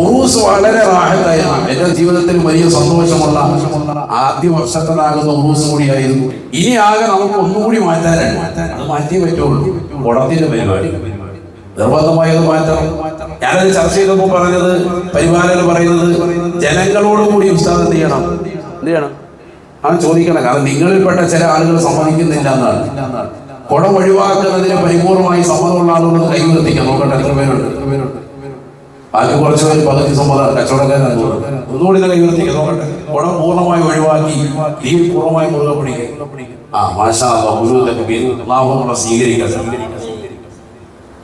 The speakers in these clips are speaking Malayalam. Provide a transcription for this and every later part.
ഉറൂസ് വളരെ റാഹത്തായിരുന്നു. എന്റെ ജീവിതത്തിൽ വലിയ സന്തോഷമുള്ള ആദ്യ വർഷത്തിലാകുന്ന ഉറൂസ് കൂടിയായിരുന്നു. ഇനി ആകെ നമുക്ക് ഒന്നുകൂടി മാറ്റാനാണ്. അത് മാറ്റിയേ പറ്റുള്ളൂ. കുടത്തിന്റെ പരിപാടി നിർബന്ധമായത് മാറ്റണം. ഞാനത് ചർച്ച ചെയ്തപ്പോൾ പറഞ്ഞത്, പരിപാലകർ പറയുന്നത്, ജനങ്ങളോടുകൂടി ഉസ്താദ് എന്ത് ചെയ്യണം ആണ് ചോദിക്കണം. കാരണം നിങ്ങളിൽപ്പെട്ട ചില ആളുകൾ സമ്മതിക്കുന്നില്ല എന്നാണ്. കുടം ഒഴിവാക്കുന്നതിന് പരിപൂർണമായി സമ്മതമുള്ള ആളുകൾ കൈവർത്തിക്കാം. നോക്കട്ടെ എത്ര പേരുണ്ട്. ബാക്കി കുറച്ച് പേര് പകുതി സമ്മതം കച്ചവടക്കാരാണ്. ഒന്നുകൂടി കൈവർത്തിക്കാം. നോക്കട്ടെ. കുടം പൂർണ്ണമായി ഒഴിവാക്കി ദീൻ പൂർണ്ണമായി മുറുകെ പിടിക്കുക. മാഷാ അല്ലാഹ് സ്വീകരിക്കട്ടെ.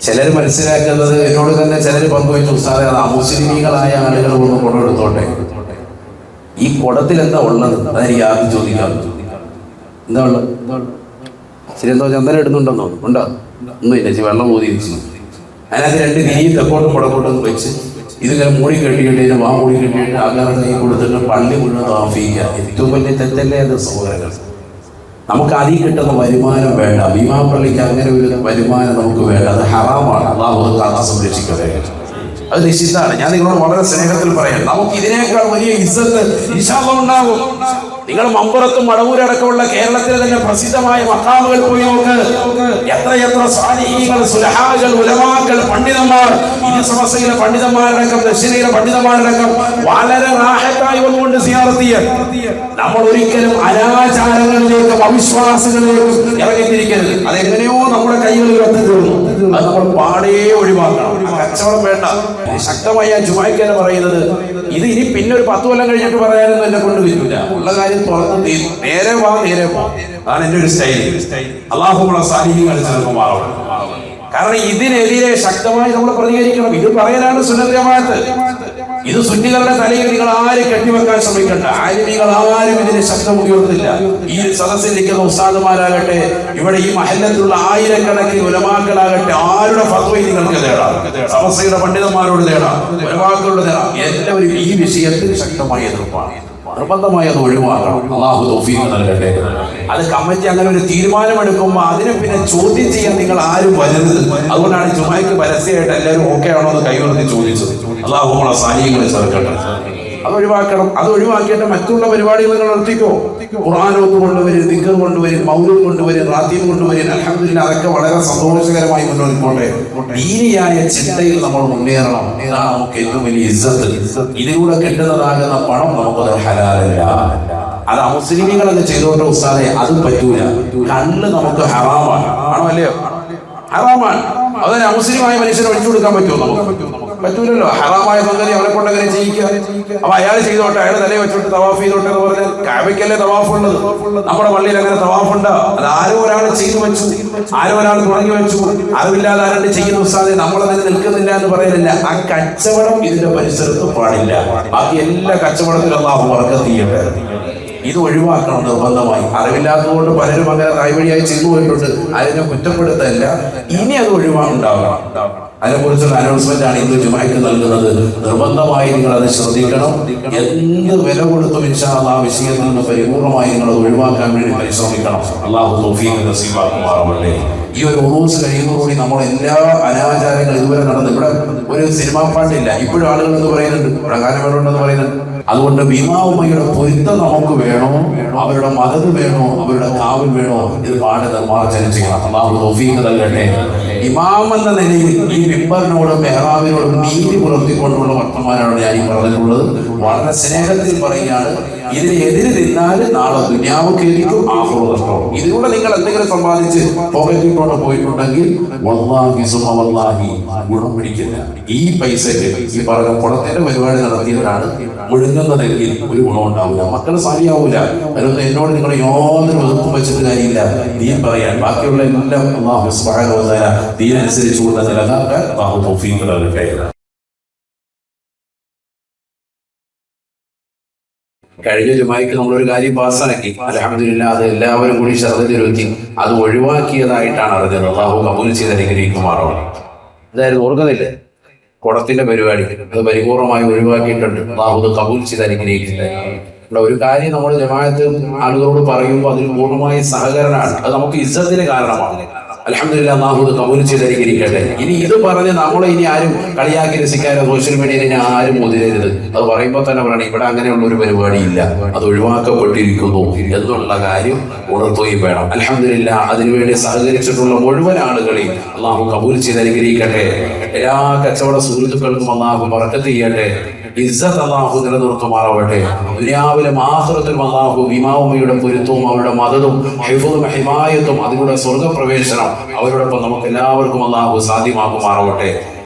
ചിലർ മനസ്സിലാക്കുന്നത്, എന്നോട് തന്നെ ചിലർ പങ്കുവെച്ചു, ഉസ്താദേ അത് അമുസ്ലിമീങ്ങളായ ആളുകൾ ഒന്ന് കുടമെടുത്തോട്ടെ. ഈ കുടത്തിൽ എന്താ ഉള്ളത്? അതെനിക്ക് ആദ്യം ചോദിക്കാം. എന്താ ഉള്ളത്? ശരി, എന്തോ ചന്ദനം ഇടുന്നുണ്ടെന്നോ? ഉണ്ടോ? ഒന്നുമില്ല. വെള്ളം ഊതി വെച്ചു. അതിനകത്ത് 2 തിരി തെക്കോട്ടും കുടക്കോട്ടും വെച്ച് ഇതിങ്ങനെ മൂടി കെട്ടിയിട്ട് മൂടി കെട്ടിയിട്ട് ആകാരം കൈ കൊടുത്തിട്ട് പള്ളി മുഴുവൻ താമസിക്കുക. ഏറ്റവും വലിയ തെറ്റല്ലേ അത് സഹോദരങ്ങൾ? നമുക്ക് അതിൽ കിട്ടുന്ന വരുമാനം വേണ്ട. ഭീമാപ്പള്ളിക്ക് അങ്ങനെ ഒരു വരുമാനം നമുക്ക് വേണ്ട. അത് ഹറാമാണ്. അല്ലാഹു കാത്ത് സംരക്ഷിക്കട്ടെ. അത് നിശ്ചിതമാണ്. ഞാൻ നിങ്ങളോട് വളരെ സ്നേഹത്തിൽ പറയാം, നമുക്ക് ഇതിനേക്കാൾ വലിയ ഇസ്സത്ത് ഇൻഷാ അല്ലാഹ് ഉണ്ടാകും. നിങ്ങൾ മമ്പുറത്തും മടവൂരടക്കമുള്ള കേരളത്തിലെ തന്നെ പ്രസിദ്ധമായ മഖാമുകൾ പോയി നോക്ക്. എത്രയെത്ര സാലിഹീങ്ങൾ, സുലഹാകൾ, ഉലമാക്കൾ, പണ്ഡിതന്മാർ, ഈ സമസ്തയിലെ പണ്ഡിതന്മാരടക്കം ദക്ഷിണയിലെ പണ്ഡിതന്മാരടക്കം വളരെ റാഹത്തായി വന്നുകൊണ്ട് സിയാറത്ത് ചെയ്യാൻ. നമ്മൾ ഒരിക്കലും അനാചാരങ്ങളിലേക്കും അവിശ്വാസങ്ങളിലേക്കും ഇറങ്ങിത്തിരിക്കരുത്. അതെങ്ങനെയോ നമ്മുടെ കൈകളിൽ എത്തിത്തീർന്നു. അത് നമ്മൾ പാടേ ഒഴിവാക്കണം. കച്ചവടം വേണ്ട. ശക്തമായി ഞാൻ ജുമായ്ക്ക് തന്നെ പറയുന്നത്, ഇത് ഇനി പിന്നെ ഒരു 10 കൊല്ലം കഴിഞ്ഞിട്ട് പറയാനൊന്നും എന്നെ കൊണ്ട് വരില്ല. ഉള്ള കാര്യം തുറന്ന് നേരെ പോ. അതാണ് എൻ്റെ ഒരു സ്റ്റൈൽ. അല്ലാഹു നമ്മളെ സാലിഹീങ്ങൾ ചെറുപ്പമാറണം. കാരണം ഇതിനെതിരെ ശക്തമായി നമ്മൾ പ്രതികരിക്കണം. ഇത് പറയാനാണ് സുന്നത്ത് ജമാഅത്ത്. ഇത് സുന്നികളുടെ തലയിൽ നിങ്ങൾ ആരും കെട്ടിവെക്കാൻ ശ്രമിക്കണ്ട. ആലിമീങ്ങൾ ആരും ഇതിന് ശബ്ദം ഉയർത്തില്ല. ഈ സദസ്സിലിരിക്കുന്ന ഉസ്താദുമാരാകട്ടെ, ഇവിടെ ഈ മഹല്ലത്തിലുള്ള ആയിരക്കണക്കിന് ഉലമാക്കളാകട്ടെ, ആരുടെ ഫത്വയും നിങ്ങൾക്ക് നേടാം. സമസ്തയുടെ പണ്ഡിതന്മാരോട് നേടാം, ഉലമാക്കളോട് നേടാം. എല്ലാവരും ഈ വിഷയത്തിൽ ശക്തമായ എതിർപ്പാണ്. നിർബന്ധമായി അത് ഒഴിവാക്കണം. അല്ലാഹു തൗഫീഖ് നൽകട്ടെ. അത് കമ്മിറ്റി അങ്ങനെ ഒരു തീരുമാനമെടുക്കുമ്പോൾ അതിനെ പിന്നെ ചോദ്യം ചെയ്യാൻ നിങ്ങൾ ആരും വരരുത്. അതുകൊണ്ടാണ് ജുമായ്ക്ക് പരസ്യമായിട്ട് എല്ലാവരും ഓക്കെ ആണോ എന്ന് കൈവർത്തി ചോദിച്ചത്. അല്ലാഹു നമ്മളെ സാലിഹീങ്ങളെ ചേർക്കട്ടെ. അത് ഒഴിവാക്കണം. അത് ഒഴിവാക്കിയിട്ട് മറ്റുള്ള പരിപാടികൾ നിങ്ങൾ നടത്തിക്കോ. ഖുർആനോത്ത് കൊണ്ടുവരും, ദിക്ർ കൊണ്ടുവരും, മൗലൂദ് കൊണ്ടുവരും, റാത്തീബ് കൊണ്ടുവരും. അൽഹംദുലില്ലാഹ്, അതൊക്കെ വളരെ സന്തോഷകരമായി മുന്നോട്ട് പോട്ടെ. ദീനിയായ ചിന്തയിൽ നമ്മൾ മുന്നേറണം. ഇതാണ് നമുക്ക് ഏറ്റവും വലിയ ഇസ്സത്ത്. ഇതിലൂടെ കിട്ടുന്നതാകുന്ന പണം നമുക്കത് ഹലാലല്ല. അത് മുസ്ലിമീങ്ങളൊക്കെ ചെയ്തോട്ടെ ഉസ്താദേ, അത് പറ്റൂല. കണ്ണ് നമുക്ക് ഹറാമാണ്. ആണോ അല്ലയോ? ഹറാമാണ്. അതിന് അമുസ്ലിമായ മനുഷ്യനെ ഒഴിച്ചു കൊടുക്കാൻ പറ്റുമോ? നമുക്ക് പറ്റൂലല്ലോ. ഹറാമായ സംഗതി അവനെ കൊണ്ടങ്ങനെ ചെയ്യിക്കുക. അപ്പൊ അയാൾ ചെയ്തോട്ടെ, അയാൾ തലയെ വെച്ചോട്ട് തവാഫ് ചെയ്തോട്ടെ എന്ന് പറഞ്ഞാൽ കാബയ്ക്കല്ലേ തവാഫ് ഉള്ളത്? നമ്മുടെ പള്ളിയിൽ അങ്ങനെ തവാഫുണ്ട്? അത് ആരോ ഒരാൾ ചെയ്തു വെച്ചു, ആരോ ഒരാൾ തുടങ്ങി വെച്ചു. അറിവില്ലാതെ ആരാണ്ട് ചെയ്യുന്ന ഉസ്താദേ നമ്മളതിന് നിൽക്കുന്നില്ല എന്ന് പറയുന്നില്ല. ആ കച്ചവടം ഇതിന്റെ പരിസരത്ത് പാടില്ല. ബാക്കി എല്ലാ കച്ചവടത്തിലും അല്ലാഹു ബറക്കത്ത് ചെയ്യട്ടെ. ഇത് ഒഴിവാക്കണം നിർബന്ധമായി. അറിവില്ലാത്തതുകൊണ്ട് പലരും അങ്ങനെ കൈവഴിയായി ചെയ്തു പോയിട്ടുണ്ട്. അതിനെ കുറ്റപ്പെടുത്തല്ല. ഇനി അത് ഒഴിവാക്കുണ്ടാവണം. അതിനെക്കുറിച്ചുള്ള അനൗൺസ്മെന്റ് ആണ് ഇന്ന് ജുമായ്ക്ക് നൽകുന്നത്. നിർബന്ധമായി നിങ്ങൾ അത് ശ്രദ്ധിക്കണം. എന്ത് വില കൊടുത്തും ഇൻഷാ അല്ലാഹ് ആ വിഷയത്തിൽ നിന്ന് പരിപൂർണമായി നിങ്ങൾ അത് ഒഴിവാക്കാൻ വേണ്ടി പരിശ്രമിക്കണം. അല്ലാഹു തൗഫീഖ് നസീബാക്കുമാറാവട്ടെ. ഈ ഒരു ഉറൂസ് കഴിയുന്നതോടുകൂടി നമ്മൾ എല്ലാ അനാചാരങ്ങളും ഇതുവരെ നടന്നു. ഇവിടെ ഒരു സിനിമാ പാട്ടില്ല. ഇപ്പോഴും ആളുകൾ എന്ന് പറയുന്നുണ്ട്, പ്രകാരമുണ്ടെന്ന് പറയുന്നുണ്ട്. അതുകൊണ്ട് ഭീമാ ഉമ്മയുടെ പൊരുത്തം നമുക്ക് വേണോ, അവരുടെ മദത് വേണോ, അവരുടെ കാവൽ വേണോ, ഇത് പാട് നിർമ്മാർജ്ജനം ചെയ്യണം. അല്ലാഹു തൗഫീഖ് നൽകട്ടെ. ഇമാം എന്ന നിലയിൽ ഈ മിമ്പറിനോടും മെഹ്റാബിനോടും നീതി പുലർത്തിക്കൊണ്ടുള്ള വർത്തമാനമാണ് ഞാൻ ഈ പറഞ്ഞിട്ടുള്ളത്. വളരെ സ്നേഹത്തിൽ പറയുകയാണ്. ഇതിനെതിരെ നിന്നാൽ നാളെ ദുനിയാവ് കേൾക്കും, ആഖിറത്ത് നഷ്ടവും. ഇതിലൂടെ നിങ്ങൾ എന്തെങ്കിലും സമ്പാദിച്ച് പോക്കറ്റിൽ കൊണ്ട് പോയിട്ടുണ്ടെങ്കിൽ വല്ലാഹി സുമ്മ വല്ലാഹി ഗുണം പിടിക്കില്ല. ഈ പൈസക്ക് ഈ പറഞ്ഞ കുടത്തിന്റെ പരിപാടി നടത്തിയവരാണ് ഒഴുങ്ങുന്നതെങ്കിൽ ഒരു ഗുണം ഉണ്ടാവില്ല. മക്കൾ സാരിയാവൂല. അതിനൊന്നും എന്നോട് നിങ്ങൾ യാതൊരു ഒതുക്കും വെച്ചിട്ട് കാര്യമില്ല. ദീൻ പറയാൻ ബാക്കിയുള്ള എല്ലാം അല്ലാഹു സുബ്ഹാനഹു വ തആല ദീനനുസരിച്ച് കൊണ്ട് നിലനിർത്താൻ അല്ലാഹു തൗഫീഖ് നൽകട്ടെ. കഴിഞ്ഞ ജുമായ്ക്ക് നമ്മളൊരു കാര്യം പാസ്സാക്കി. അൽഹംദുലില്ലാഹ്, അത് എല്ലാവരും കൂടി ശ്രദ്ധയിലുത്തി അത് ഒഴിവാക്കിയതായിട്ടാണ് അറിഞ്ഞത്. അല്ലാഹു കബൂൽ ചെയ്ത് അനുഗ്രഹിക്കുമാറാവണം. അതായത് ഓർക്കുന്നില്ലേ കുടത്തിന്റെ പരിപാടി? അത് പരിപൂർണമായി ഒഴിവാക്കിയിട്ടുണ്ട്. അല്ലാഹു കബൂൽ ചെയ്ത് അനുഗ്രഹിക്കുന്നത്. ഇവിടെ ഒരു കാര്യം നമ്മൾ ജമാഅത്ത് ആളുകളോട് പറയുമ്പോൾ അതിന് പൂർണ്ണമായി സഹകരണമാണ്. അത് നമുക്ക് ഇസ്സത്തിന് കാരണമാണ്. അൽഹംദുലില്ലാഹ് അല്ലാഹു ഇത് കബൂൽ ചെയ്തിരിക്കട്ടെ. ഇനി ഇത് പറഞ്ഞ് നമ്മളെ ഇനി ആരും കളിയാക്കി രസിക്കാനോ സോഷ്യൽ മീഡിയയിൽ ഇനി ആരും മുതിരരുത്. അത് പറയുമ്പോൾ തന്നെ പറയണം ഇവിടെ അങ്ങനെയുള്ള ഒരു പരിപാടിയില്ല, അത് ഒഴിവാക്കപ്പെട്ടിരിക്കുന്നു എന്നുള്ള കാര്യം ഉണർത്തുകയും വേണം. അൽഹംദുലില്ലാഹ് അതിനുവേണ്ടി സഹകരിച്ചിട്ടുള്ള മുഴുവൻ ആളുകളെയും അല്ലാഹു കബൂൽ ചെയ്തിരിക്കട്ടെ. എല്ലാ കച്ചവട സുഹൃത്തുക്കൾക്കും അല്ലാഹു ബറക്കത്ത് ചെയ്യട്ടെ. ഇസ്സത്ത് അല്ലാഹു നിലനിർത്തുമാറാവട്ടെ. ദുനിയാവിലും ആഖിറത്തിലും അല്ലാഹു ഇമാമുമ്മയുടെ പൊരുത്തവും അവരുടെ മദതും ഹിഫ്ളും ഹിമായത്തും അതിലൂടെ സ്വർഗ്ഗപ്രവേശനം അവരോടൊപ്പം നമുക്ക് എല്ലാവർക്കും അല്ലാഹു സാധ്യമാക്കുമാറാവട്ടെ.